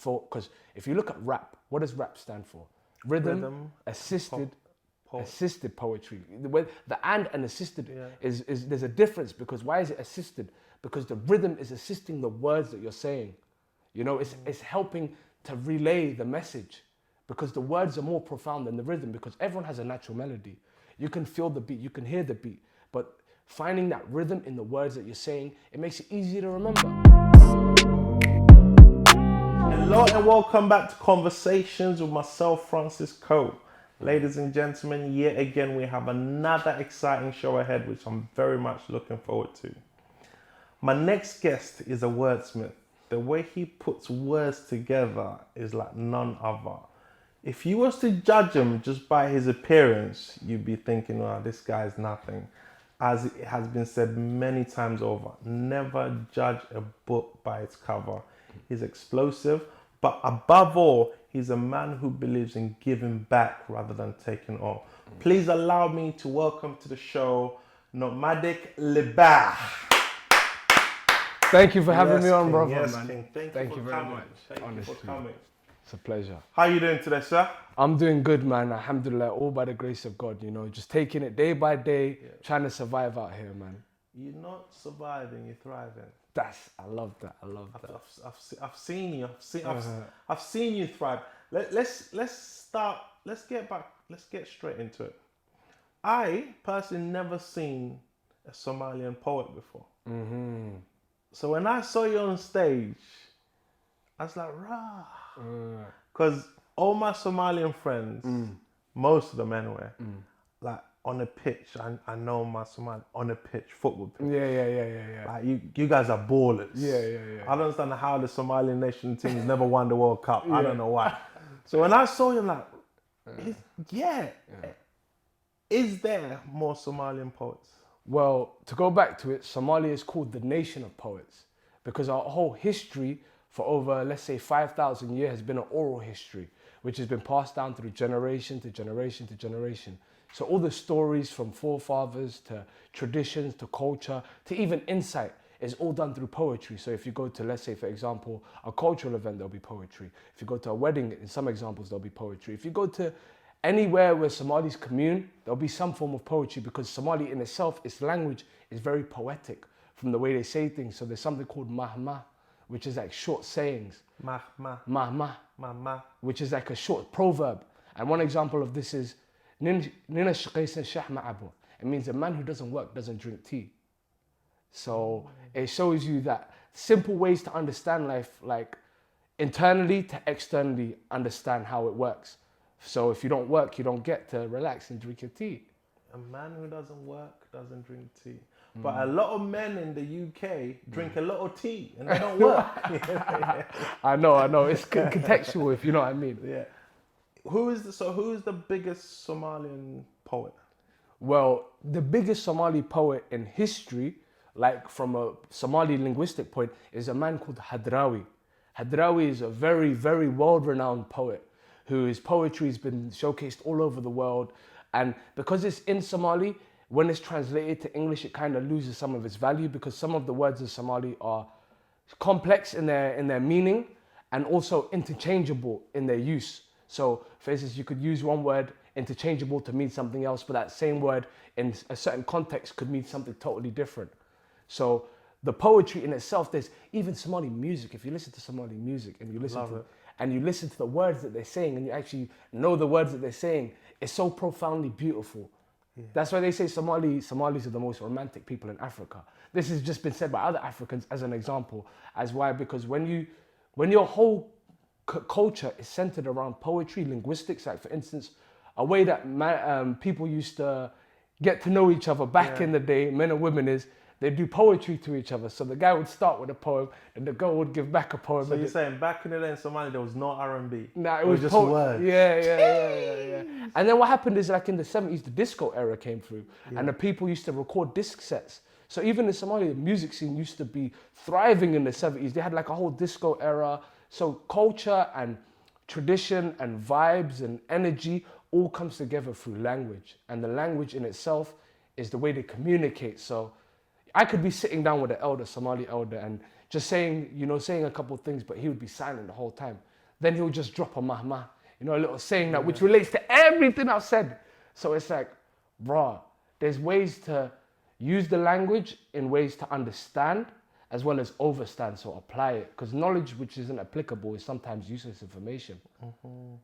Because if you look at rap, what does rap stand for? Rhythm assisted assisted poetry. The and assisted is there's a difference, because why is it assisted? Because the rhythm is assisting the words that you're saying. You know, it's helping to relay the message, because the words are more profound than the rhythm, because everyone has a natural melody. You can feel the beat, you can hear the beat, but finding that rhythm in the words that you're saying, it makes it easy to remember. Hello and welcome back to Conversations with myself, Francis Koh. Ladies and gentlemen, yet again we have another exciting show ahead, which I'm very much looking forward to. My next guest is a wordsmith. The way he puts words together is like none other. If you was to judge him just by his appearance, you'd be thinking, well, this guy's nothing. As it has been said many times over, never judge a book by its cover. He's explosive, but above all, he's a man who believes in giving back rather than taking on. Please allow me to welcome to the show, Nomadic Libaax. Thank you for having me on, King, brother, yes, man. King. Thank you very coming. much. Thank Honestly, you for coming. it's a pleasure. How are you doing today, sir? I'm doing good, man. Alhamdulillah, all by the grace of God, you know, just taking it day by day, trying to survive out here, man. You're not surviving, you're thriving. I love that. I've seen you. I've seen you thrive. Let's get straight into it. I personally never seen a Somalian poet before. Mm-hmm. So when I saw you on stage, I was like, rah. Because all my Somalian friends, most of them anyway, like on a pitch, I know my Somali on a pitch, football pitch. Yeah. Like you guys are ballers. Yeah. I don't understand how the Somalian nation teams never won the World Cup. I don't know why. So when I saw you, I'm like, is there more Somalian poets? Well, to go back to it, Somalia is called the nation of poets because our whole history for over, let's say, 5,000 years has been an oral history, which has been passed down through generation to generation to generation. So all the stories from forefathers to traditions to culture to even insight is all done through poetry. So if you go to, let's say, for example, a cultural event, there'll be poetry. If you go to a wedding, in some examples, there'll be poetry. If you go to anywhere where Somalis commune, there'll be some form of poetry, because Somali in itself, its language is very poetic from the way they say things. So there's something called Mahma, which is like short sayings. Mahma, which is like a short proverb. And one example of this is, it means a man who doesn't work doesn't drink tea. So it shows you that simple ways to understand life, like internally to externally understand how it works. So if you don't work, you don't get to relax and drink your tea. A man who doesn't work doesn't drink tea. But a lot of men in the UK drink a lot of tea and they don't work. I know. It's contextual, if you know what I mean. Yeah. Who is the biggest Somalian poet? Well, the biggest Somali poet in history, like from a Somali linguistic point, is a man called Hadrawi. Hadrawi is a very, very world-renowned poet whose poetry has been showcased all over the world. And because it's in Somali, when it's translated to English, it kind of loses some of its value, because some of the words in Somali are complex in their meaning and also interchangeable in their use. So, for instance, you could use one word interchangeable to mean something else, but that same word in a certain context could mean something totally different. So the poetry in itself, there's even Somali music. If you listen to Somali music and you listen to the words that they're saying, and you actually know the words that they're saying, it's so profoundly beautiful. Yeah. That's why they say Somalis are the most romantic people in Africa. This has just been said by other Africans as an example. As why? Because when your whole culture is centered around poetry, linguistics, like for instance, a way that people used to get to know each other back in the day, men and women, is they do poetry to each other. So the guy would start with a poem and the girl would give back a poem. So you're saying back in the day in Somalia there was no R&B? Nah, it was just words? Yeah. And then what happened is, like in the 70s, the disco era came through and the people used to record disc sets. So even in Somalia, the music scene used to be thriving in the 70s. They had like a whole disco era. So culture and tradition and vibes and energy all comes together through language. And the language in itself is the way they communicate. So I could be sitting down with an elder, Somali elder, and just saying a couple of things, but he would be silent the whole time. then he'll just drop a Mahma, you know, a little saying that which relates to everything I've said. So it's like, bruh, there's ways to use the language in ways to understand as well as overstand, so apply it. Because knowledge which isn't applicable is sometimes useless information.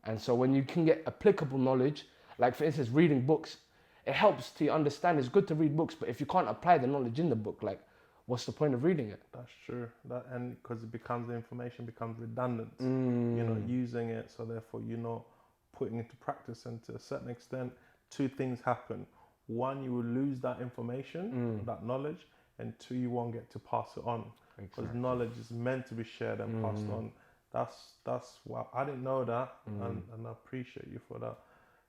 And so when you can get applicable knowledge, like for instance, reading books, it helps to understand. It's good to read books, but if you can't apply the knowledge in the book, like, what's the point of reading it? That's true. And because it becomes, the information becomes redundant. You're not using it, so therefore you're not putting into practice. And to a certain extent, two things happen. One, you will lose that information, that knowledge, and two, you won't get to pass it on. Because knowledge is meant to be shared and passed on. That's wow. I didn't know that, and I appreciate you for that.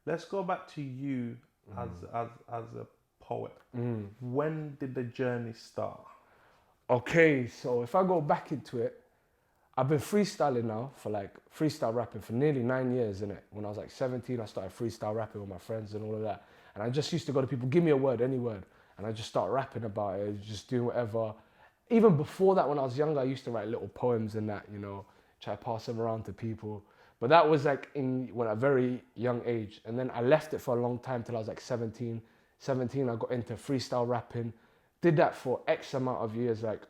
Let's go back to you as a poet. When did the journey start? Okay, so if I go back into it, I've been freestyling now for like freestyle rapping for nearly 9 years, innit? When I was like 17, I started freestyle rapping with my friends and all of that. And I just used to go to people, give me a word, any word. And I just start rapping about it, just doing whatever. Even before that, when I was younger, I used to write little poems and that, you know, try to pass them around to people. But that was like when at a very young age. And then I left it for a long time till I was like 17. 17, I got into freestyle rapping. Did that for X amount of years, like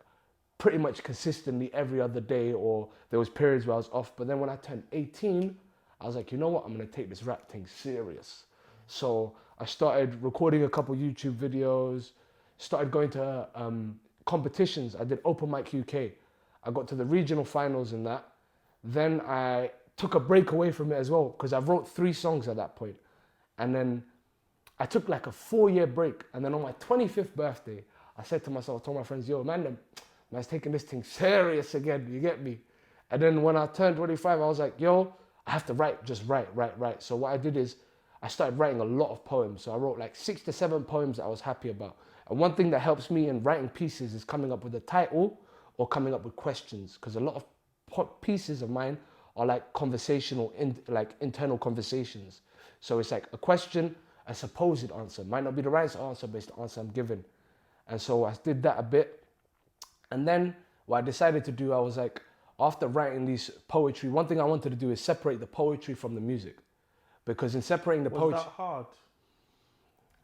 pretty much consistently every other day, or there was periods where I was off. But then when I turned 18, I was like, you know what? I'm gonna take this rap thing serious. So I started recording a couple YouTube videos, started going to competitions. I did Open Mic UK. I got to the regional finals in that. Then I took a break away from it as well, because I wrote 3 songs at that point. And then I took like a 4-year break. And then on my 25th birthday, I said to myself, I told my friends, yo, man's taking this thing serious again, you get me? And then when I turned 25, I was like, yo, I have to write, just write. So what I did is I started writing a lot of poems. So I wrote like 6 to 7 poems that I was happy about. And one thing that helps me in writing pieces is coming up with a title or coming up with questions. Because a lot of pieces of mine are like conversational, like internal conversations. So it's like a question, a supposed answer. Might not be the right answer, but it's the answer I'm giving. And so I did that a bit. And then what I decided to do, I was like, after writing these poetry, one thing I wanted to do is separate the poetry from the music. Because in separating the poetry... Was that hard?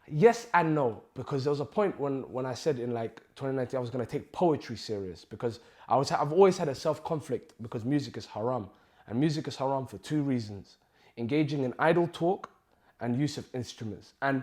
Yes and no. Because there was a point when I said in like 2019, I was going to take poetry serious. Because I've always had a self-conflict because music is haram. And music is haram for 2 reasons. Engaging in idle talk and use of instruments. And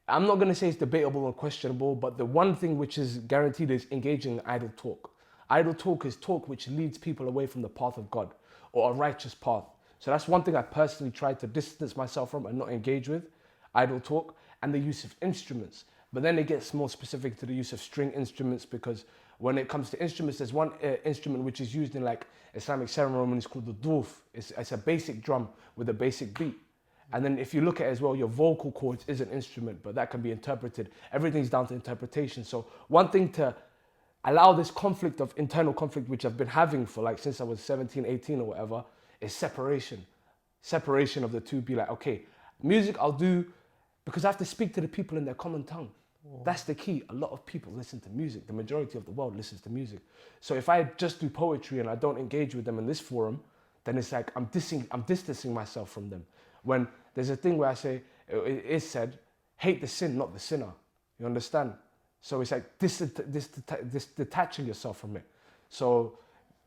I'm not going to say it's debatable or questionable, but the one thing which is guaranteed is engaging in idle talk. Idle talk is talk which leads people away from the path of God or a righteous path. So that's one thing I personally tried to distance myself from and not engage with, idle talk, and the use of instruments. But then it gets more specific to the use of string instruments, because when it comes to instruments, there's one instrument which is used in like Islamic ceremonies called the doof. It's a basic drum with a basic beat. And then if you look at it as well, your vocal cords is an instrument, but that can be interpreted. Everything's down to interpretation. So one thing to allow this conflict of internal conflict, which I've been having for like since I was 17, 18 or whatever, is separation. Separation of the two. Be like, okay, music I'll do because I have to speak to the people in their common tongue. That's the key. A lot of people listen to music. The majority of the world listens to music. So if I just do poetry and I don't engage with them in this forum, then it's like I'm distancing myself from them. When there's a thing where I say, it is said, hate the sin, not the sinner. You understand? So it's like detaching yourself from it. So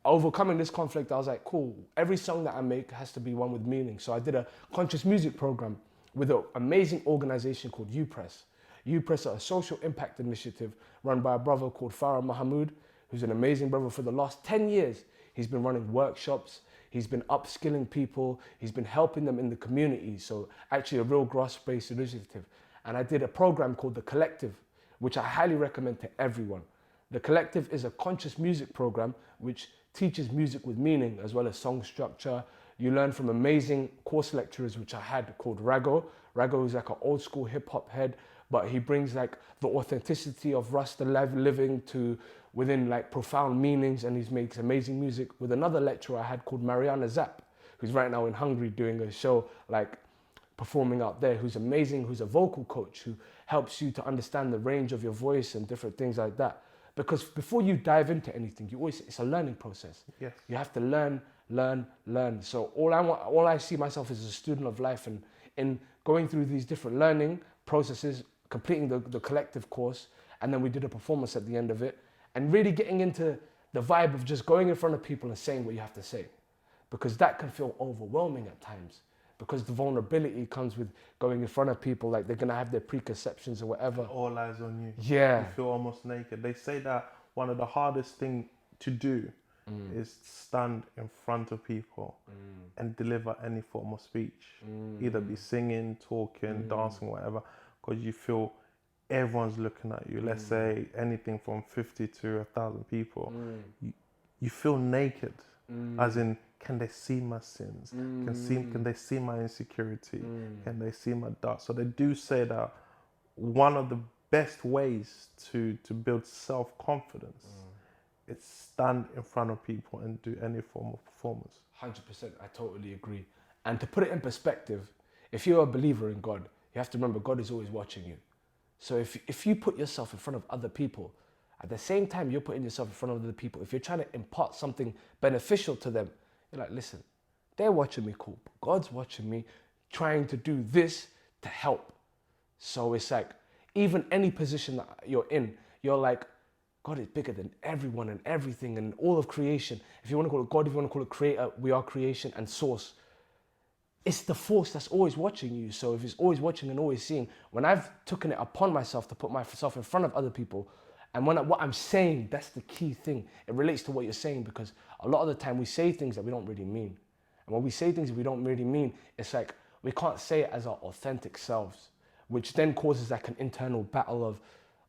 overcoming this conflict, I was like, cool, every song that I make has to be one with meaning. So I did a conscious music program with an amazing organization called UPress. UPress are a social impact initiative run by a brother called Farah Mahmood, who's an amazing brother. For the last 10 years, he's been running workshops, he's been upskilling people, he's been helping them in the community. So actually a real grassroots initiative. And I did a program called The Collective, which I highly recommend to everyone. The Collective is a conscious music program which teaches music with meaning as well as song structure. You learn from amazing course lecturers, which I had, called Rago. Rago is like an old school hip hop head, but he brings like the authenticity of Rasta living to within like profound meanings, and he makes amazing music. With another lecturer I had called Mariana Zapp, who's right now in Hungary doing a show like performing out there, who's amazing, who's a vocal coach who helps you to understand the range of your voice and different things like that. Because before you dive into anything, it's a learning process. Yes. You have to learn learn. So all I see myself as a student of life, and in going through these different learning processes, completing the collective course, and then we did a performance at the end of it, and really getting into the vibe of just going in front of people and saying what you have to say, because that can feel overwhelming at times, because the vulnerability comes with going in front of people, like they're gonna have their preconceptions or whatever. All eyes on you. Yeah. You feel almost naked. They say that one of the hardest thing to do is stand in front of people and deliver any form of speech, either be singing, talking, dancing, whatever, because you feel everyone's looking at you. Let's say anything from 50 to 1,000 people. You feel naked, as in, can they see my sins? Can they see my insecurity? Can they see my dark? So they do say that one of the best ways to build self-confidence is stand in front of people and do any form of performance. 100%, I totally agree. And to put it in perspective, if you're a believer in God, you have to remember God is always watching you. So if you put yourself in front of other people, at the same time you're putting yourself in front of other people, if you're trying to impart something beneficial to them, you're like, listen, they're watching me, cool. God's watching me, trying to do this to help. So it's like, even any position that you're in, you're like, God is bigger than everyone and everything and all of creation. If you want to call it God, if you want to call it creator, we are creation and source. It's the force that's always watching you. So if it's always watching and always seeing, when I've taken it upon myself to put myself in front of other people, and what I'm saying, that's the key thing. It relates to what you're saying, because a lot of the time we say things that we don't really mean. And when we say things that we don't really mean, it's like we can't say it as our authentic selves, which then causes like an internal battle of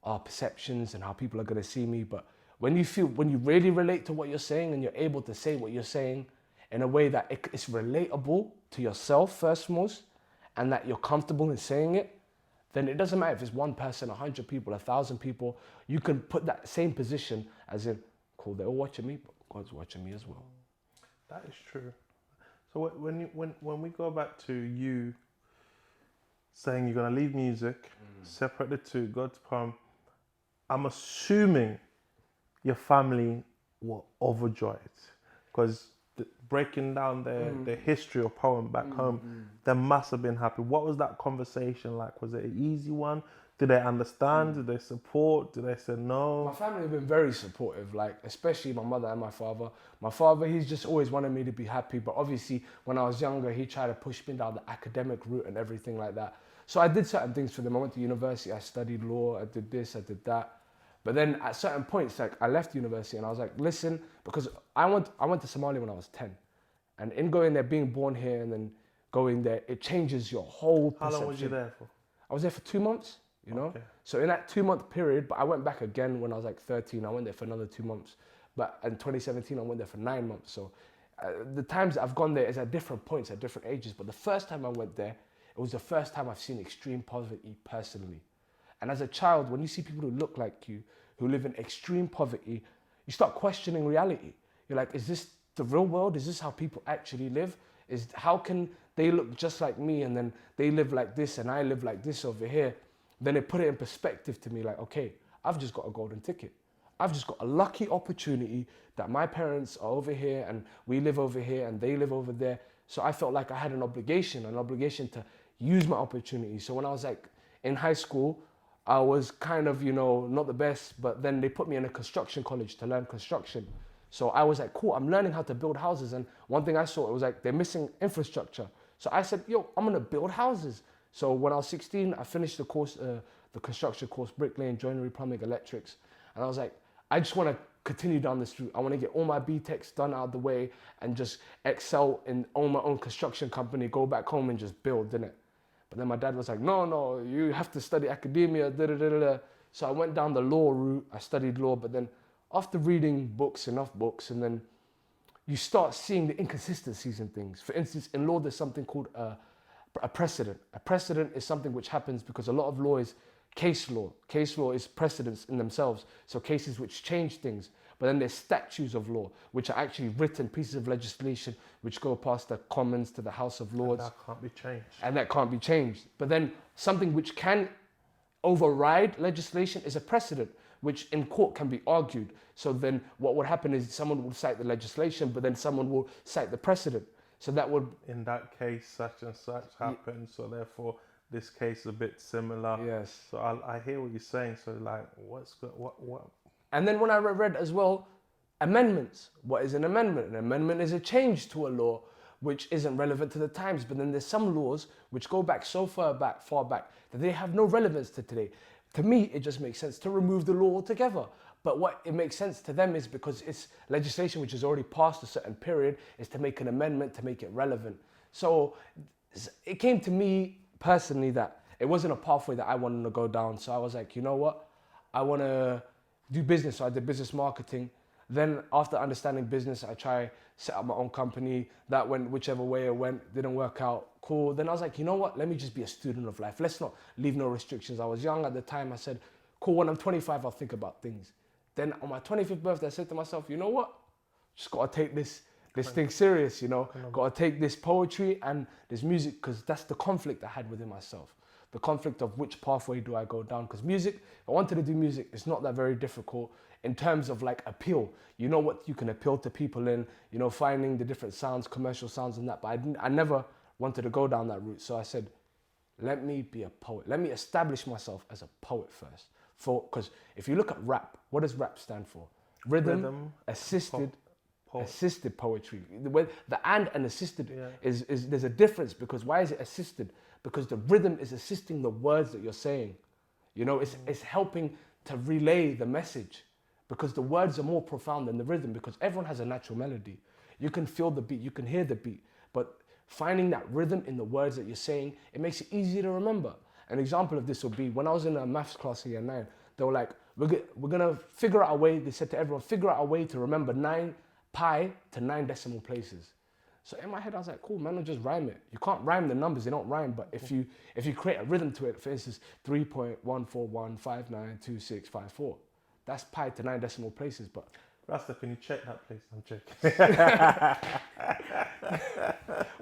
our perceptions and how people are going to see me. But when you really relate to what you're saying and you're able to say what you're saying in a way that it's relatable to yourself first most, and that you're comfortable in saying it, then it doesn't matter if it's one person, 100 people, 1,000 people. You can put that same position as in, cool, they're all watching me, but God's watching me as well. That is true. So when we go back to you saying you're going to leave music, separate the two, God's poem, I'm assuming your family were overjoyed, because breaking down the history of poem back home, they must have been happy. What was that conversation like? Was it an easy one? Did they understand? Did they support? Did they say no? My family have been very supportive, like especially my mother and my father. My father, he's just always wanted me to be happy, but obviously when I was younger, he tried to push me down the academic route and everything like that. So I did certain things for them. I went to university, I studied law, I did this, I did that. But then at certain points, like I left university and I was like, listen, because I went to Somalia when I was 10. And in going there, being born here and then going there, it changes your whole perception. How long was you there for? I was there for 2 months, you know? Okay. So in that 2 month period, but I went back again when I was like 13. I went there for another 2 months. But in 2017, I went there for 9 months. So the times that I've gone there is at different points, at different ages. But the first time I went there, it was the first time I've seen extreme poverty personally. And as a child, when you see people who look like you, who live in extreme poverty, you start questioning reality. You're like, is this the real world? Is this how people actually live? How can they look just like me and then they live like this and I live like this over here? Then it put it in perspective to me, like, okay, I've just got a golden ticket. I've just got a lucky opportunity that my parents are over here and we live over here and they live over there. So I felt like I had an obligation to use my opportunity. So when I was like in high school, I was kind of, not the best, but then they put me in a construction college to learn construction. So I was like, cool, I'm learning how to build houses. And one thing I saw, it was like, they're missing infrastructure. So I said, yo, I'm gonna build houses. So when I was 16, I finished the course, the construction course, bricklaying, joinery, plumbing, electrics. And I was like, I just wanna continue down this route. I wanna get all my BTECs done out of the way and just excel and own my own construction company, go back home and just build, innit? But then my dad was like, no, you have to study academia, da-da-da-da-da. So I went down the law route, I studied law, but then after reading enough books, and then you start seeing the inconsistencies in things. For instance, in law, there's something called a precedent. A precedent is something which happens because a lot of law is case law. Case law is precedents in themselves, so cases which change things. But then there's statutes of law, which are actually written pieces of legislation which go past the Commons to the House of Lords. And that can't be changed. And that can't be changed. But then something which can override legislation is a precedent. which in court can be argued. So then what would happen is someone would cite the legislation, but then someone will cite the precedent. So that would... In that case, such and such happened, so therefore this case is a bit similar. Yes. So I hear what you're saying. So like, what? And then when I read as well, amendments. What is an amendment? An amendment is a change to a law which isn't relevant to the times. But then there's some laws which go back so far back, that they have no relevance to today. To me, it just makes sense to remove the law altogether. But what it makes sense to them is because it's legislation which has already passed a certain period, is to make an amendment to make it relevant. So it came to me personally that it wasn't a pathway that I wanted to go down. So I was like, you know what? I want to do business. So I did business marketing. Then after understanding business, I try set up my own company. That went whichever way it went, didn't work out. Cool. Then I was like, you know what? Let me just be a student of life. Let's not leave no restrictions. I was young at the time. I said, cool, when I'm 25, I'll think about things. Then on my 25th birthday, I said to myself, you know what? Just got to take this thing serious, you know? Got to take this poetry and this music, because that's the conflict I had within myself. The conflict of which pathway do I go down? Because music, if I wanted to do music, it's not that very difficult in terms of like appeal. You know what you can appeal to people in, you know, finding the different sounds, commercial sounds and that. But I never wanted to go down that route. So I said, let me be a poet. Let me establish myself as a poet first. Because if you look at rap, what does rap stand for? Rhythm assisted poetry. The and assisted is there's a difference, because why is it assisted? Because the rhythm is assisting the words that you're saying. You know, it's helping to relay the message, because the words are more profound than the rhythm, because everyone has a natural melody. You can feel the beat, you can hear the beat, but finding that rhythm in the words that you're saying, it makes it easy to remember. An example of this would be when I was in a maths class in year 9, they were like, we're gonna figure out a way, they said to everyone, figure out a way to remember 9 pi to 9 decimal places. So in my head, I was like, cool, man, I'll just rhyme it. You can't rhyme the numbers, they don't rhyme, but if you create a rhythm to it, for instance, 3.141592654, that's pi to 9 decimal places, but... Rasta, can you check that, please? I'm joking.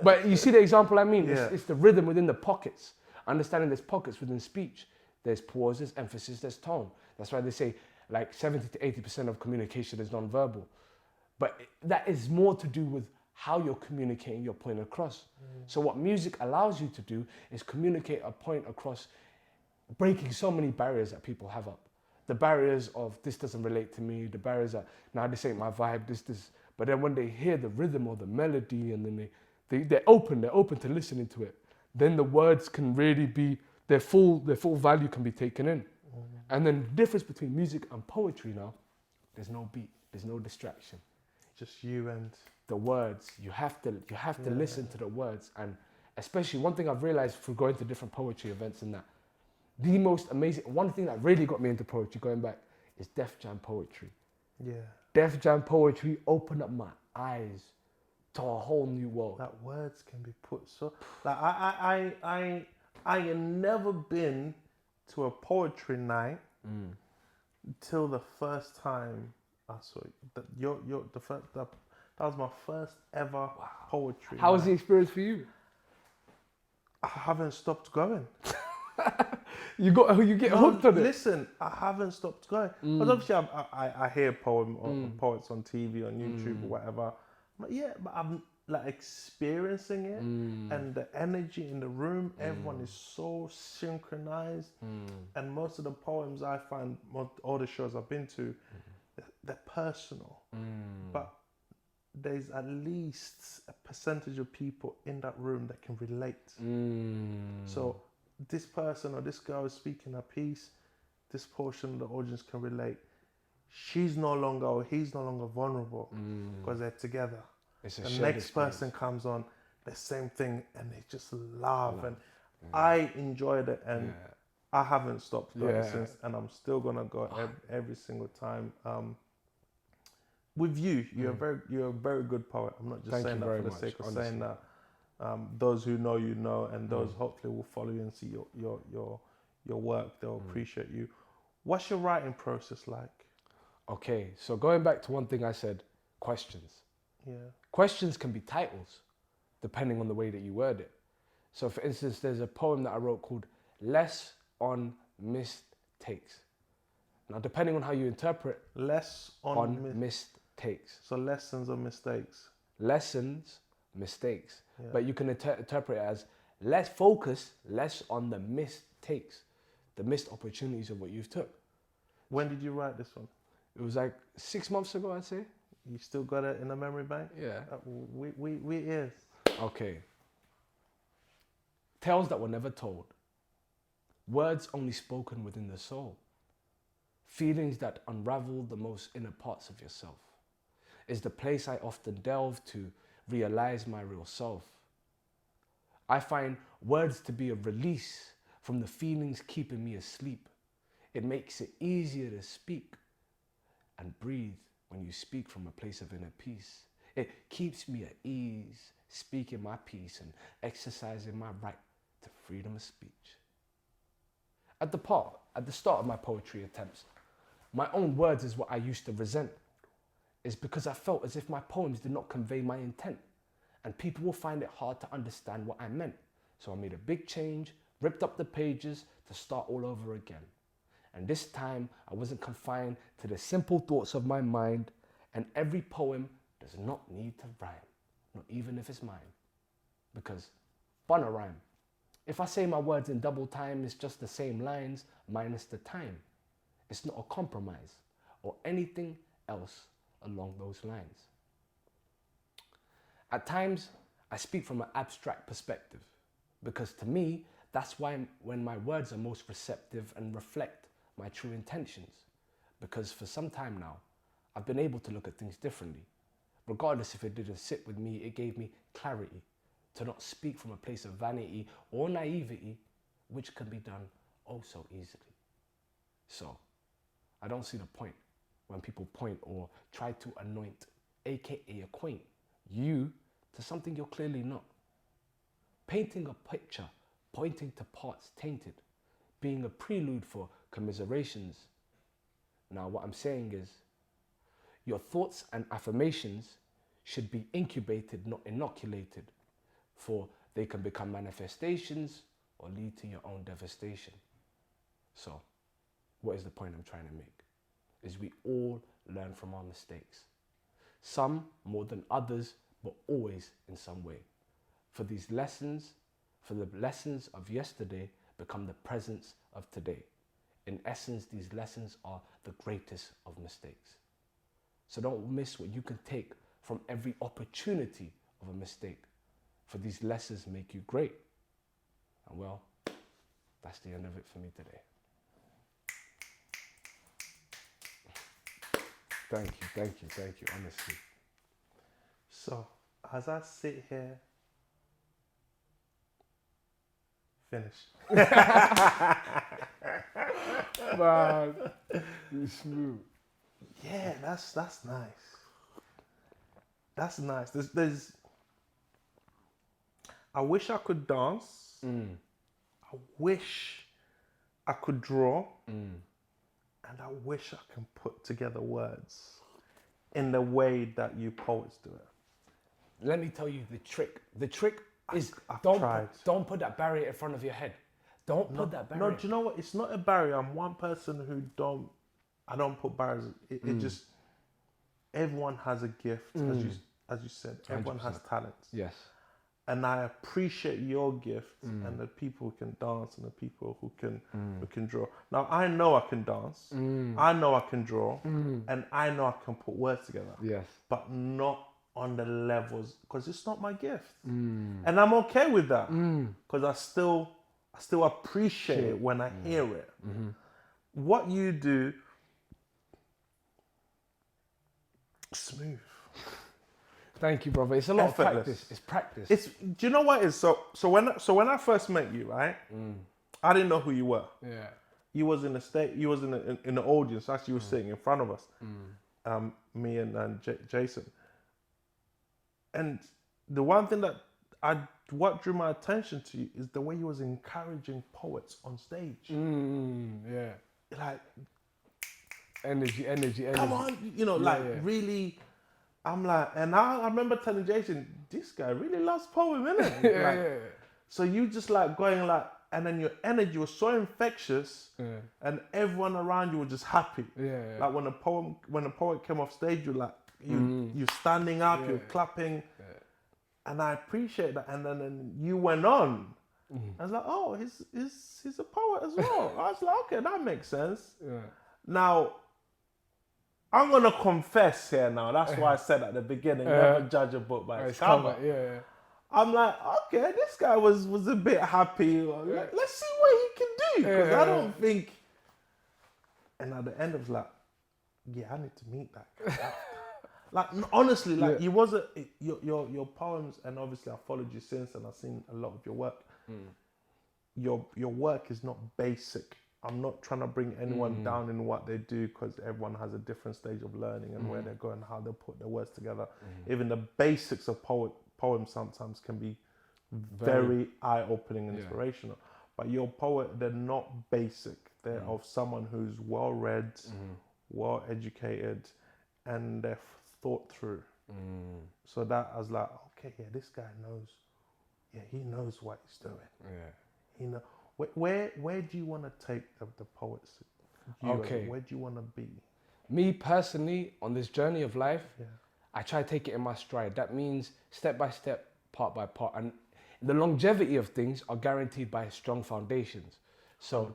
But you see the example I mean? Yeah. It's the rhythm within the pockets. Understanding there's pockets within speech. There's pause, there's emphasis, there's tone. That's why they say like 70 to 80% of communication is non-verbal. But that is more to do with how you're communicating your point across. So what music allows you to do is communicate a point across, breaking so many barriers that people have up. The barriers of this doesn't relate to me, the barriers that, nah, this ain't my vibe, this. But then when they hear the rhythm or the melody and then they're open to listening to it, then the words can really be, their full value can be taken in. And then the difference between music and poetry now, there's no beat, there's no distraction. Just you and the words. You have to listen to the words. And especially one thing I've realized through going to different poetry events and that, the most amazing, one thing that really got me into poetry going back is Def Jam poetry. Yeah. Def Jam poetry opened up my eyes to a whole new world. That words can be put so, like I had never been to a poetry night until the first time I saw it. That was my first ever poetry. How was the experience for you? I haven't stopped going. You get hooked on it. Listen, I haven't stopped going. Because obviously I hear poets on TV, on YouTube or whatever. But yeah, but I'm like experiencing it and the energy in the room. Everyone is so synchronized, and most of the poems I find, all the shows I've been to, they're personal. But there's at least a percentage of people in that room that can relate. So this person or this girl is speaking a piece, this portion of the audience can relate. She's no longer, or he's no longer vulnerable because they're together. The next person comes on, the same thing, and they just laugh. And I enjoyed it, and I haven't stopped going since, and I'm still gonna go every single time. With you, you're a very good poet. I'm not just saying that for the sake of saying that. Those who know you know, and those hopefully will follow you and see your work. They'll appreciate you. What's your writing process like? Okay, so going back to one thing I said, questions. Yeah. Questions can be titles, depending on the way that you word it. So for instance, there's a poem that I wrote called Less on Missed Takes. Now, depending on how you interpret Less on mistakes. So lessons or mistakes. Lessons, mistakes. Yeah. But you can interpret it as less focus, less on the mistakes, the missed opportunities of what you've took. When did you write this one? It was like 6 months ago, I'd say. You still got it in the memory bank? Yeah. We is. Okay. Tales that were never told. Words only spoken within the soul. Feelings that unravel the most inner parts of yourself. Is the place I often delve to realize my real self. I find words to be a release from the feelings keeping me asleep. It makes it easier to speak and breathe when you speak from a place of inner peace. It keeps me at ease, speaking my piece and exercising my right to freedom of speech. At the start of my poetry attempts, my own words is what I used to resent. It's because I felt as if my poems did not convey my intent, and people will find it hard to understand what I meant. So I made a big change, ripped up the pages to start all over again. And this time I wasn't confined to the simple thoughts of my mind, and every poem does not need to rhyme, not even if it's mine. Because bun a rhyme. If I say my words in double time, it's just the same lines minus the time. It's not a compromise or anything else along those lines. At times, I speak from an abstract perspective because to me, that's why when my words are most receptive and reflect my true intentions. Because for some time now, I've been able to look at things differently. Regardless if it didn't sit with me, it gave me clarity to not speak from a place of vanity or naivety, which can be done oh so easily. So, I don't see the point when people point or try to anoint, aka acquaint, you to something you're clearly not. Painting a picture, pointing to parts tainted, being a prelude for commiserations. Now what I'm saying is, your thoughts and affirmations should be incubated, not inoculated, for they can become manifestations or lead to your own devastation. So, what is the point I'm trying to make? Is we all learn from our mistakes. Some more than others, but always in some way. For the lessons of yesterday become the presence of today. In essence, these lessons are the greatest of mistakes. So don't miss what you can take from every opportunity of a mistake. For these lessons make you great. And well, that's the end of it for me today. Thank you, honestly. So, as I sit here, finish. Man, you smooth. Yeah, that's nice. That's nice. There's I wish I could dance. I wish I could draw. And I wish I can put together words in the way that you poets do it. Let me tell you the trick. The trick is I've don't tried. Put that barrier in front of your head. Don't put that barrier. No, do you know what? It's not a barrier. I'm one person who I don't put barriers. It just, everyone has a gift, as you said. Everyone 100%. has talents. Yes. And I appreciate your gift and the people who can dance and the people who can draw. Now I know I can dance, I know I can draw, and I know I can put words together. Yes. But not on the levels, because it's not my gift. And I'm okay with that. Because I still appreciate it when I hear it. What you do, smooth. Thank you, brother. It's a lot Effortless. of practice. It's practice. Do you know what it is? So when I first met you, right? I didn't know who you were. Yeah. You was in the state. You was in the audience. Actually, you were sitting in front of us. Me and Jason. And the one thing that what drew my attention to you is the way you was encouraging poets on stage. Yeah. Like Energy. come on, really. I'm like, and I remember telling Jason, this guy really loves poem, innit? So you just like going like, and then your energy was so infectious, and everyone around you was just happy. Like when a poet came off stage, you're standing up, you're clapping, and I appreciate that. And then you went on. I was like, oh, he's a poet as well. I was like, okay, that makes sense. Now, I'm gonna confess here now. That's why I said at the beginning, never judge a book by its cover. I'm like, okay, this guy was a bit happy. Let's see what he can do, because I don't think. And at the end, I was like, yeah, I need to meet that guy. Like, honestly, like you wasn't your poems, and obviously I followed you since, and I've seen a lot of your work. Your work is not basic. I'm not trying to bring anyone down in what they do, because everyone has a different stage of learning and where they're going, how they put their words together. Even the basics of poems sometimes can be very eye-opening and inspirational. But your poet, they're not basic. They're of someone who's well-read, well-educated, and they're thought through. So that I was like, okay, yeah, this guy knows. Yeah, he knows what he's doing. You know, where do you want to take the poets? Okay. Where do you want to be? Me personally, on this journey of life, I try to take it in my stride. That means step by step, part by part. And the longevity of things are guaranteed by strong foundations. So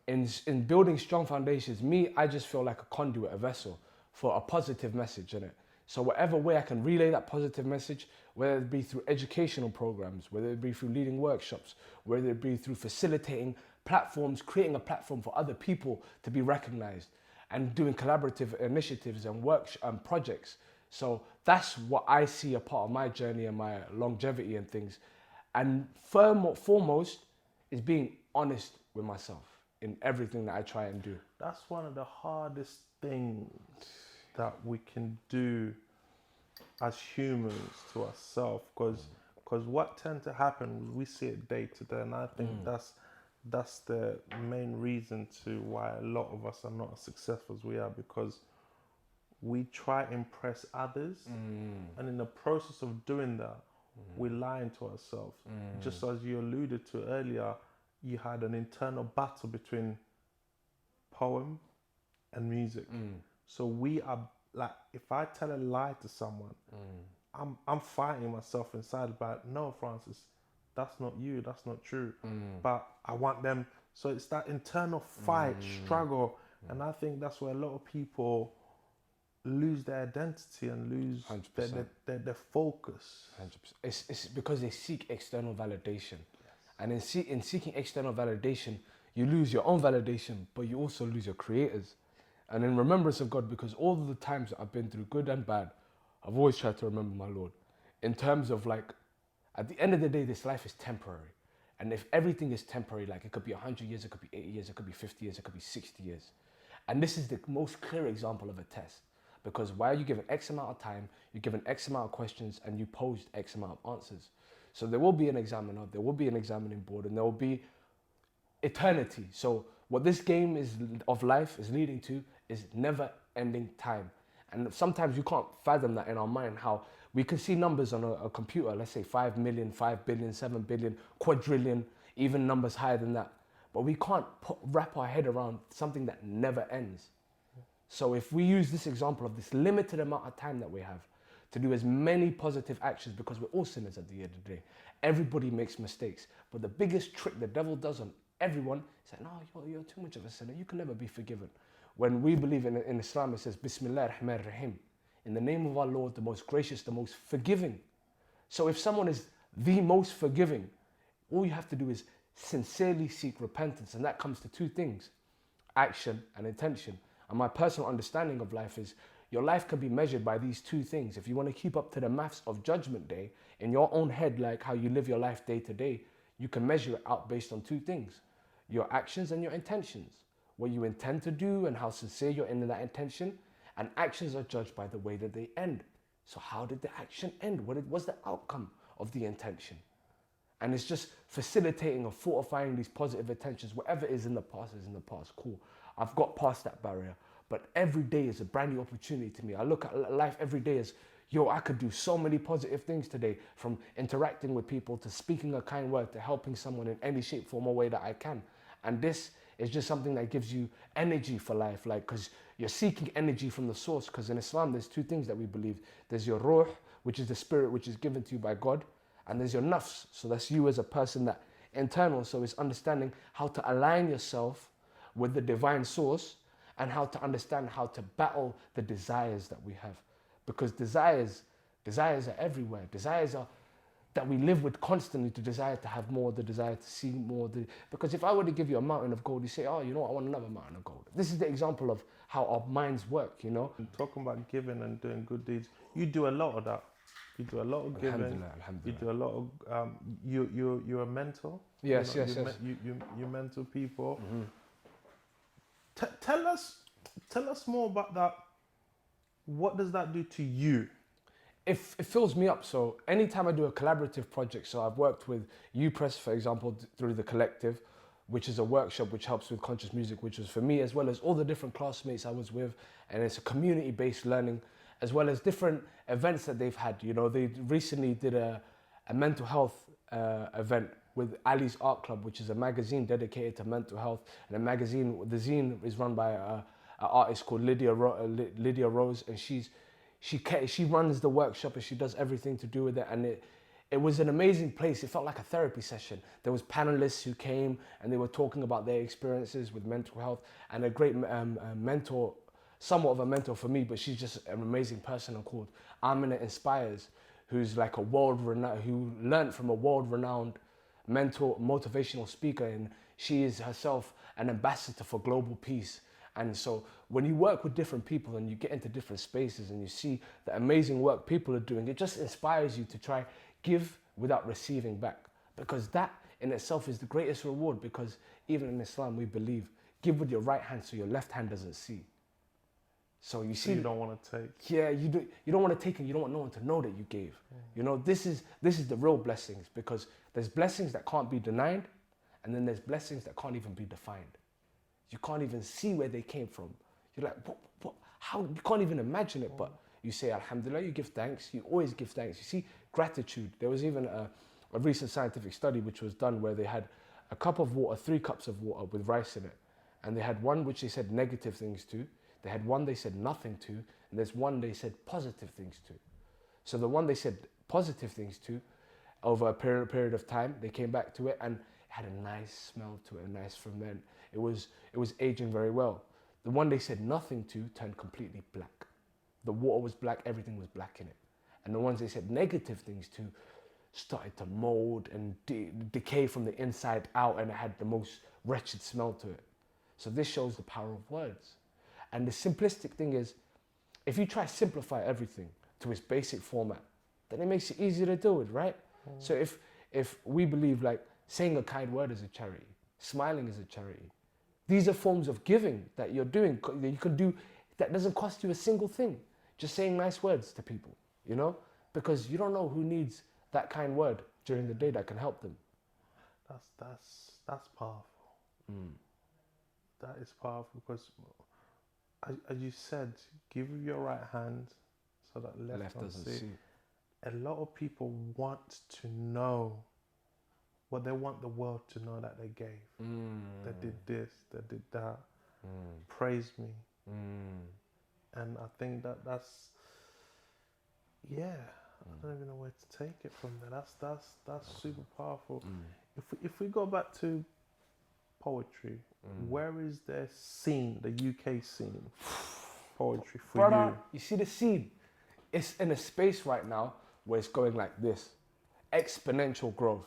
100%. in building strong foundations, I just feel like a conduit, a vessel for a positive message in it. So whatever way I can relay that positive message, whether it be through educational programs, whether it be through leading workshops, whether it be through facilitating platforms, creating a platform for other people to be recognized, and doing collaborative initiatives and work and projects. So that's what I see a part of my journey and my longevity and things. And foremost is being honest with myself in everything that I try and do. That's one of the hardest things that we can do as humans to ourselves, because what tends to happen is we see it day to day, and I think that's the main reason to why a lot of us are not as successful as we are, because we try to impress others, and in the process of doing that, we're lying to ourselves. Just as you alluded to earlier, you had an internal battle between poem and music. So we are like, if I tell a lie to someone, I'm fighting myself inside about, no, Francis, that's not you, that's not true. But I want them. So it's that internal fight, struggle. And I think that's where a lot of people lose their identity and lose their focus. 100%. It's because they seek external validation. And in seeking external validation, you lose your own validation, but you also lose your creators. And in remembrance of God, because all of the times that I've been through, good and bad, I've always tried to remember my Lord. In terms of like, at the end of the day, this life is temporary. And if everything is temporary, like it could be 100 years, it could be 80 years, it could be 50 years, it could be 60 years. And this is the most clear example of a test. Because while you give an X amount of time, you give an X amount of questions, and you posed X amount of answers. So there will be an examiner, there will be an examining board, and there will be eternity. So what this game of life is leading to is never ending time. And sometimes you can't fathom that in our mind, how we can see numbers on a computer, let's say 5 million, 5 billion, 7 billion, quadrillion, even numbers higher than that. But we can't wrap our head around something that never ends. So if we use this example of this limited amount of time that we have to do as many positive actions, because we're all sinners at the end of the day. Everybody makes mistakes. But the biggest trick the devil does on everyone is that, no, you're too much of a sinner. You can never be forgiven. When we believe in Islam, it says, Bismillah ar-Rahman ar-Rahim. In the name of our Lord, the most gracious, the most forgiving. So if someone is the most forgiving, all you have to do is sincerely seek repentance. And that comes to two things, action and intention. And my personal understanding of life is your life can be measured by these two things. If you want to keep up to the maths of Judgment Day in your own head, like how you live your life day to day, you can measure it out based on two things, your actions and your intentions. What you intend to do and how sincere you're in that intention. And actions are judged by the way that they end. So how did the action end? What was the outcome of the intention? And it's just facilitating or fortifying these positive intentions. Whatever is in the past is in the past. Cool. I've got past that barrier. But every day is a brand new opportunity to me. I look at life every day as yo, I could do so many positive things today, from interacting with people to speaking a kind word to helping someone in any shape, form, or way that I can. And this is just something that gives you energy for life, like, because you're seeking energy from the source. Because in Islam, there's two things that we believe. There's your ruh, which is the spirit which is given to you by God, and there's your nafs. So that's you as a person, that internal. So it's understanding how to align yourself with the divine source, and how to understand how to battle the desires that we have. Because desires are everywhere. Desires are that we live with constantly, to desire to have more, the desire to see more. Because if I were to give you a mountain of gold, you say, oh, you know what, I want another mountain of gold. This is the example of how our minds work, you know? And talking about giving and doing good deeds, you do a lot of that. You do a lot of giving. Alhamdulillah. You do a lot of, you're a mentor. Yes, you know, yes. You mentor people. Tell us more about that. What does that do to you? It fills me up. So anytime I do a collaborative project, so I've worked with UPress, for example, through the collective, which is a workshop which helps with conscious music, which was for me, as well as all the different classmates I was with. And it's a community-based learning, as well as different events that they've had. You know, they recently did a mental health event with Ali's Art Club, which is a magazine dedicated to mental health. And the zine is run by an artist called Lydia Rose, and she runs the workshop, and she does everything to do with it. And it was an amazing place. It felt like a therapy session. There was panelists who came, and they were talking about their experiences with mental health, and a great mentor, somewhat of a mentor for me, but she's just an amazing person, called Amina Inspires, who's like who learned from a world-renowned motivational speaker, and she is herself an ambassador for global peace. And so when you work with different people and you get into different spaces and you see the amazing work people are doing, it just inspires you to try give without receiving back. Because that in itself is the greatest reward, because even in Islam we believe, give with your right hand so your left hand doesn't see. So you see, you don't want to take. Yeah, you don't want to take, and you don't want no one to know that you gave. You know, this is the real blessings, because there's blessings that can't be denied, and then there's blessings that can't even be defined. You can't even see where they came from. You're like, what? How? You can't even imagine it, but you say Alhamdulillah, you give thanks. You always give thanks. You see, gratitude. There was even a recent scientific study which was done where they had a cup of water, 3 cups of water with rice in it, and they had one which they said negative things to. They had one they said nothing to, and there's one they said positive things to. So the one they said positive things to, over a period of time, they came back to it, and it had a nice smell to it, a nice ferment. It was aging very well. The one they said nothing to turned completely black. The water was black, everything was black in it. And the ones they said negative things to started to mold and decay from the inside out, and it had the most wretched smell to it. So this shows the power of words. And the simplistic thing is, if you try to simplify everything to its basic format, then it makes it easier to deal with, right? So if we believe like saying a kind word is a charity, smiling is a charity, these are forms of giving that you're doing, that you can do, that doesn't cost you a single thing. Just saying nice words to people, you know? Because you don't know who needs that kind word during the day that can help them. That's powerful. That is powerful, because as you said, give with your right hand so that left doesn't see. A lot of people want to know, what they want the world to know, that they gave. They did this, they did that, praised me. And I think that's I don't even know where to take it from there. That's super powerful. If we go back to poetry, where is the scene, the UK scene, poetry for Brother, you? You see the scene? It's in a space right now where it's going like this, exponential growth.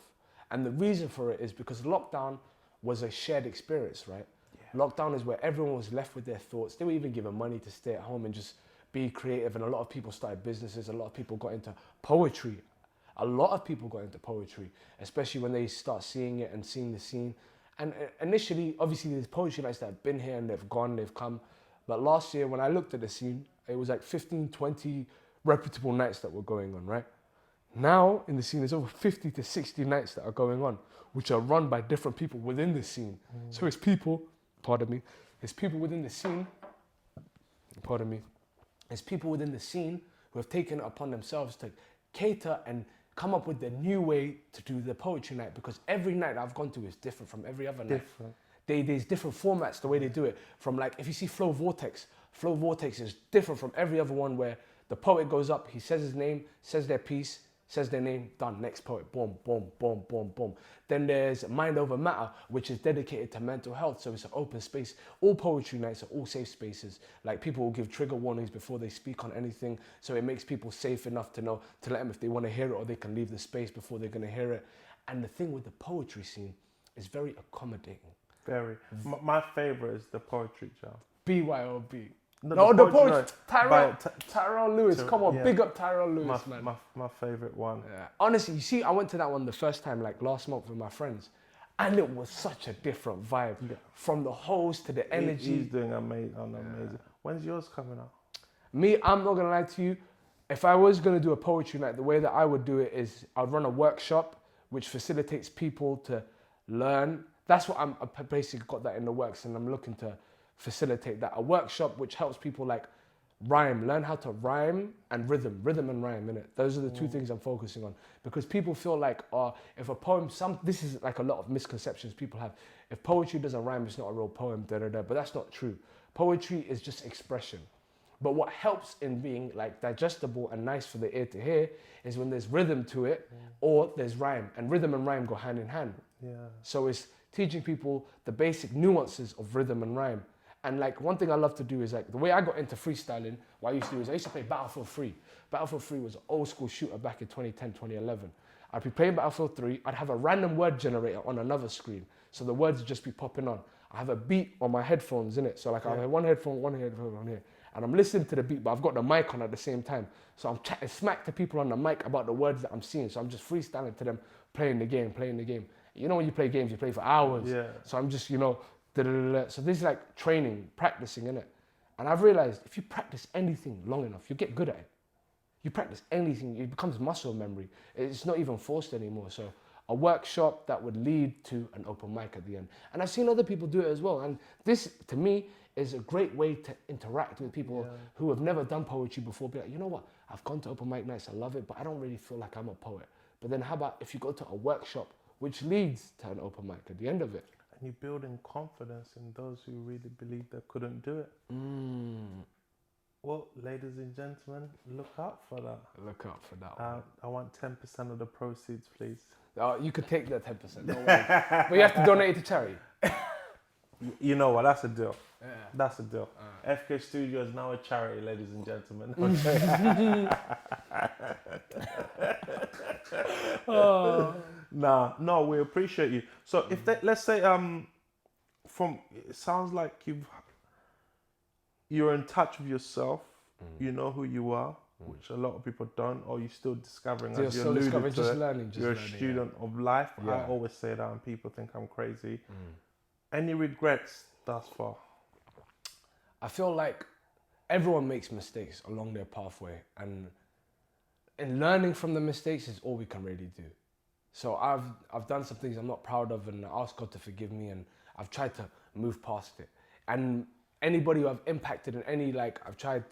And the reason for it is because lockdown was a shared experience, right? Yeah. Lockdown is where everyone was left with their thoughts. They were even given money to stay at home and just be creative. And a lot of people started businesses. A lot of people got into poetry. A lot of people got into poetry, especially when they start seeing it and seeing the scene. And initially, obviously, there's poetry nights that have been here and they've gone, they've come. But last year, when I looked at the scene, it was like 15, 20 reputable nights that were going on, right? Now, in the scene, there's over 50 to 60 nights that are going on, which are run by different people within the scene. So it's people, it's people within the scene, it's people within the scene who have taken it upon themselves to cater and come up with the new way to do the poetry night, because every night I've gone to is different from every other night. There's different formats the way they do it. From like, if you see Flow Vortex is different from every other one, where the poet goes up, he says his name, says their piece, says their name, done, next poet, boom, boom, boom, boom, boom. Then there's Mind Over Matter, which is dedicated to mental health, so it's an open space. All poetry nights are all safe spaces. Like, people will give trigger warnings before they speak on anything, so it makes people safe enough to know, to let them if they want to hear it, or they can leave the space before they're going to hear it. And the thing with the poetry scene is very accommodating. Very. My favorite is the poetry jam. BYOB. No, the poetry. Tyrell Lewis. Come on, yeah. big up Tyrell Lewis, man. My favorite one. Yeah. Honestly, you see, I went to that one the first time, like last month with my friends, and it was such a different vibe. Yeah. From the host to the energy. He's doing amazing. When's yours coming out? Me, I'm not gonna lie to you. If I was gonna do a poetry night, the way that I would do it is I'd run a workshop which facilitates people to learn. That's what I basically got that in the works, and I'm looking to facilitate that. A workshop which helps people like learn how to rhyme and rhythm and rhyme, innit? Those are the two things I'm focusing on, because people feel like, if a poem, this is like a lot of misconceptions people have. If poetry doesn't rhyme, it's not a real poem, but that's not true. Poetry is just expression. But what helps in being like digestible and nice for the ear to hear is when there's rhythm to it, or there's rhyme, and rhythm and rhyme go hand in hand. Yeah. So it's teaching people the basic nuances of rhythm and rhyme. And like, one thing I love to do is like, the way I got into freestyling, what I used to do is I used to play Battlefield 3. Battlefield 3 was an old school shooter back in 2010, 2011. I'd be playing Battlefield 3, I'd have a random word generator on another screen. So the words would just be popping on. I have a beat on my headphones, innit? So like, I have one headphone on here. And I'm listening to the beat, but I've got the mic on at the same time. So I'm chatting smack to people on the mic about the words that I'm seeing. So I'm just freestyling to them, playing the game. You know, when you play games, you play for hours. Yeah. So I'm just, so this is like training, practicing, innit? And I've realized if you practice anything long enough, you get good at it. You practice anything, it becomes muscle memory. It's not even forced anymore. So a workshop that would lead to an open mic at the end. And I've seen other people do it as well. And this, to me, is a great way to interact with people who have never done poetry before. Be like, you know what? I've gone to open mic nights, I love it, but I don't really feel like I'm a poet. But then how about if you go to a workshop which leads to an open mic at the end of it? And you're building confidence in those who really believe they couldn't do it. Well, ladies and gentlemen, look out for that. Look out for that one. I want 10% of the proceeds, please. You can take that 10%, don't worry. But you have to donate it to charity. You know what? That's a deal. Yeah. That's a deal. FK Studio is now a charity, ladies and gentlemen. No, we appreciate you. So if let's say it sounds like you're in touch with yourself. You know who you are, which a lot of people don't, or you're still discovering. As you're learning. You're a student of life. Yeah. I always say that, and people think I'm crazy. Any regrets thus far? I feel like everyone makes mistakes along their pathway, and learning from the mistakes is all we can really do. So I've done some things I'm not proud of, and I ask God to forgive me, and I've tried to move past it. And anybody who I've impacted in any, like, I've tried,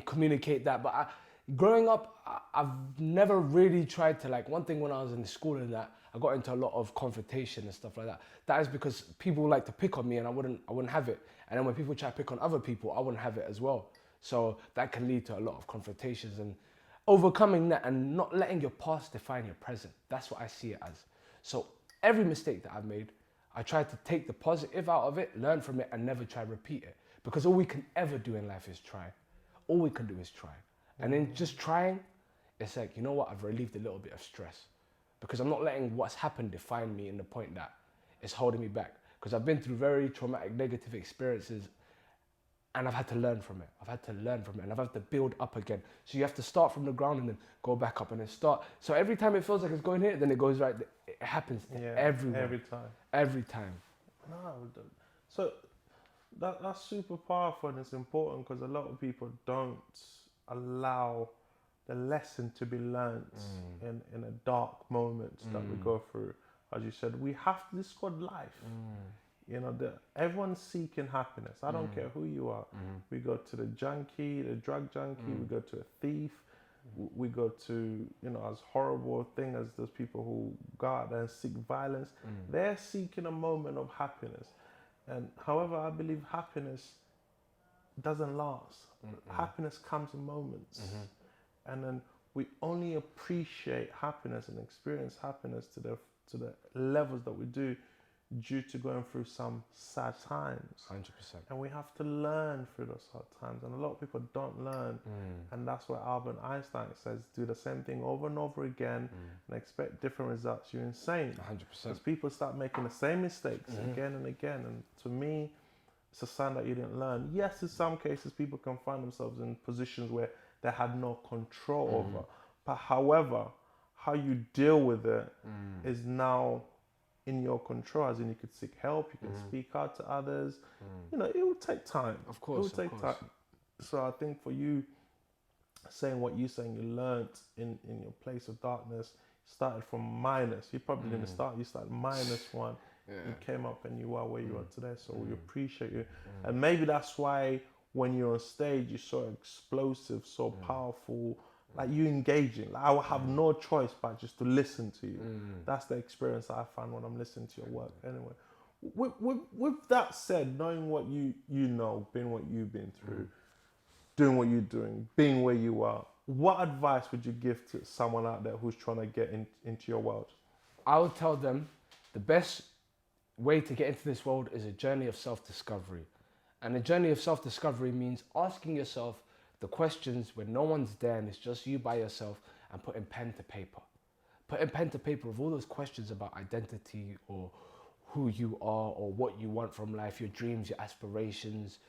communicate that. But growing up, I've never really tried to, like, one thing when I was in the school and that, I got into a lot of confrontation and stuff like that. That is because people like to pick on me, and I wouldn't have it. And then when people try to pick on other people, I wouldn't have it as well. So that can lead to a lot of confrontations, and overcoming that and not letting your past define your present. That's what I see it as. So every mistake that I've made, I try to take the positive out of it, learn from it, and never try to repeat it. Because all we can ever do in life is try. All we can do is try. And in just trying, it's like, you know what, I've relieved a little bit of stress. Because I'm not letting what's happened define me in the point that it's holding me back. Because I've been through very traumatic, negative experiences, and I've had to learn from it. And I've had to build up again. So you have to start from the ground and then go back up and then start. So every time it feels like it's going here, then it goes right. It happens everywhere. Every time. No, so that's super powerful, and it's important because a lot of people don't allow the lesson to be learnt in a dark moments that we go through. As you said, we have to, this is called life. You know, everyone's seeking happiness. I don't care who you are. We go to the junkie, the drug junkie. We go to a thief. We go to, you know, as horrible a thing as those people who go out there and seek violence. They're seeking a moment of happiness. And however, I believe happiness doesn't last. Happiness comes in moments. And then we only appreciate happiness and experience happiness to the levels that we do due to going through some sad times. 100%. And we have to learn through those hard times. And a lot of people don't learn. And that's why Albert Einstein says, do the same thing over and over again and expect different results. You're insane. 100%. Because people start making the same mistakes again and again. And to me, it's a sign that you didn't learn. Yes, in some cases, people can find themselves in positions where they had no control over. But however, how you deal with it is now in your control, as in you could seek help, you can speak out to others. You know, it will take time. Of course, it will take time. So I think for you, saying what you're saying, you learned in your place of darkness, started from minus. You probably didn't start, you started -1. You came up and you are where you are today. So we appreciate you. And maybe that's why when you're on stage, you're so explosive, so powerful, like you engaging. Like I will have no choice but just to listen to you. That's the experience I find when I'm listening to your work. Anyway, with that said, knowing what you know, being what you've been through, doing what you're doing, being where you are, what advice would you give to someone out there who's trying to get into your world? I would tell them the best way to get into this world is a journey of self-discovery. And a journey of self-discovery means asking yourself the questions when no one's there and it's just you by yourself, and putting pen to paper. Putting pen to paper with all those questions about identity or who you are or what you want from life, your dreams, your aspirations,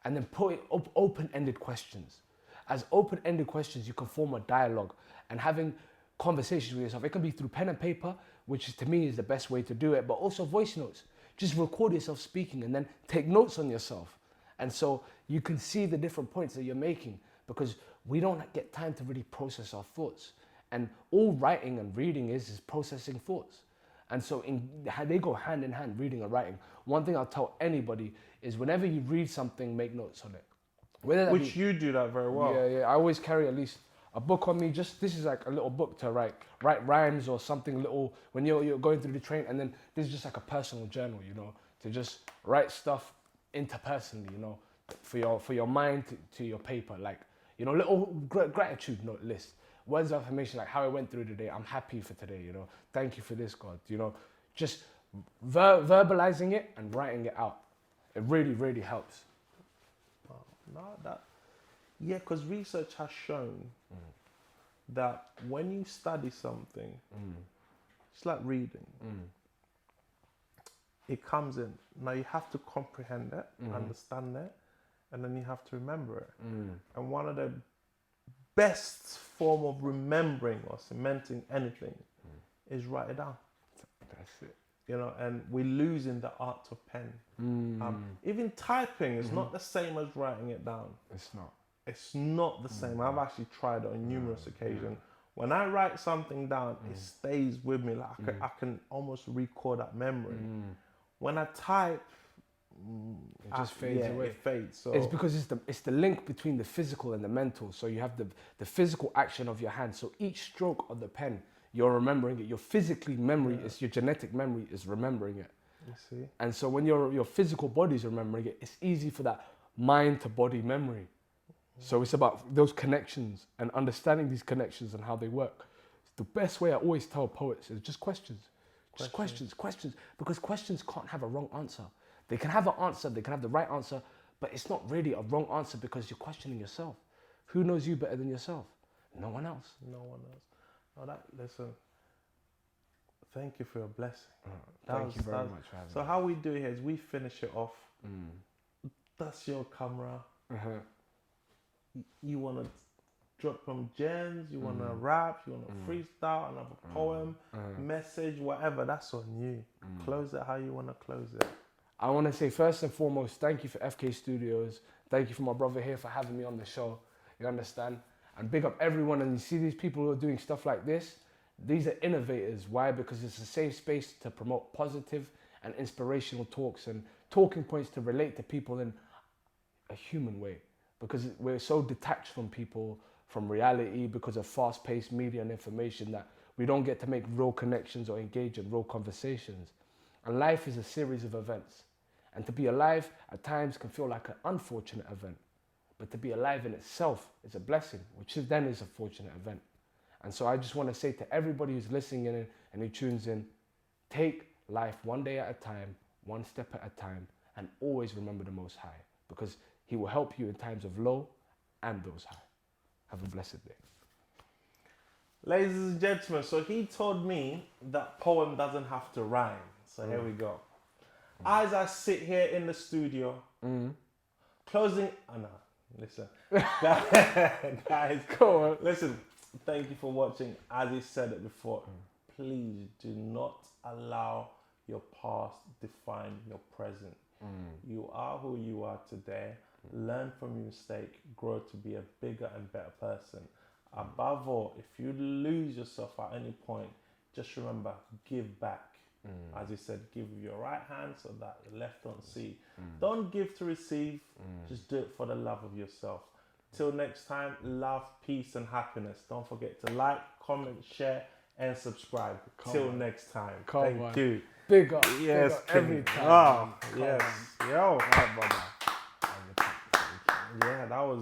and then putting up open-ended questions. As open-ended questions, you can form a dialogue and having conversations with yourself. It can be through pen and paper, which to me is the best way to do it, but also voice notes. Just record yourself speaking and then take notes on yourself. And so you can see the different points that you're making, because we don't get time to really process our thoughts. And all writing and reading is processing thoughts. And so they go hand in hand, reading and writing. One thing I'll tell anybody is whenever you read something, make notes on it. Which you do that very well. Yeah. I always carry at least a book on me. This is like a little book to write rhymes or something little when you're going through the train. And then this is just like a personal journal, you know, to just write stuff interpersonally, you know, for your mind to your paper, like, you know, little gratitude note list, words of affirmation, like how I went through today. I'm happy for today, you know. Thank you for this, God. You know, just verbalizing it and writing it out. It really, really helps. Because research has shown that when you study something, it's like reading. It comes in. Now you have to comprehend it, understand it, and then you have to remember it. And one of the best form of remembering or cementing anything is write it down. That's it. You know, and we're losing the art of pen. Even typing is not the same as writing it down. It's not. It's not the same. I've actually tried it on numerous occasions. When I write something down, it stays with me. Like I can almost recall that memory. When I type, it just fades away. It fades. So it's because it's the link between the physical and the mental. So you have the physical action of your hand. So each stroke of the pen, you're remembering it. Your physically memory is your genetic memory is remembering it. You see. And so when your physical body is remembering it, it's easy for that mind to body memory. So it's about those connections and understanding these connections and how they work. The best way I always tell poets is just questions. Just questions. Because questions can't have a wrong answer. They can have an answer, they can have the right answer, but it's not really a wrong answer because you're questioning yourself. Who knows you better than yourself? No one else. No one else. Listen, thank you for your blessing. Thank you very much for having me. So how we do it here is we finish it off. That's your camera. You want to drop some gems, you want to rap, you want to freestyle, another poem, message, whatever, that's on you. Close it how you want to close it. I want to say first and foremost, thank you for FK Studios. Thank you for my brother here for having me on the show. You understand? And big up everyone. And you see these people who are doing stuff like this, these are innovators. Why? Because it's a safe space to promote positive and inspirational talks and talking points to relate to people in a human way, because we're so detached from people, from reality, because of fast-paced media and information, that we don't get to make real connections or engage in real conversations. And life is a series of events. And to be alive at times can feel like an unfortunate event. But to be alive in itself is a blessing, which then is a fortunate event. And so I just want to say to everybody who's listening in and who tunes in, take life one day at a time, one step at a time, and always remember the Most High, because He will help you in times of low and those high. Have a blessed day. Ladies and gentlemen, so he told me that poem doesn't have to rhyme. So here we go. As I sit here in the studio, closing... Oh no, listen. Guys, Go on. listen, thank you for watching. As he said it before, please do not allow your past define your present. You are who you are today. Learn from your mistake, grow to be a bigger and better person. Above all, if you lose yourself at any point, just remember, give back. As he said, give with your right hand so that the left don't see. Don't give to receive, just do it for the love of yourself. Till next time, love, peace and happiness. Don't forget to like, comment, share and subscribe. Till next time. Thank you. Big up. Yes, big up every King. time. Oh, yes. Yo. Brother. Yeah, that was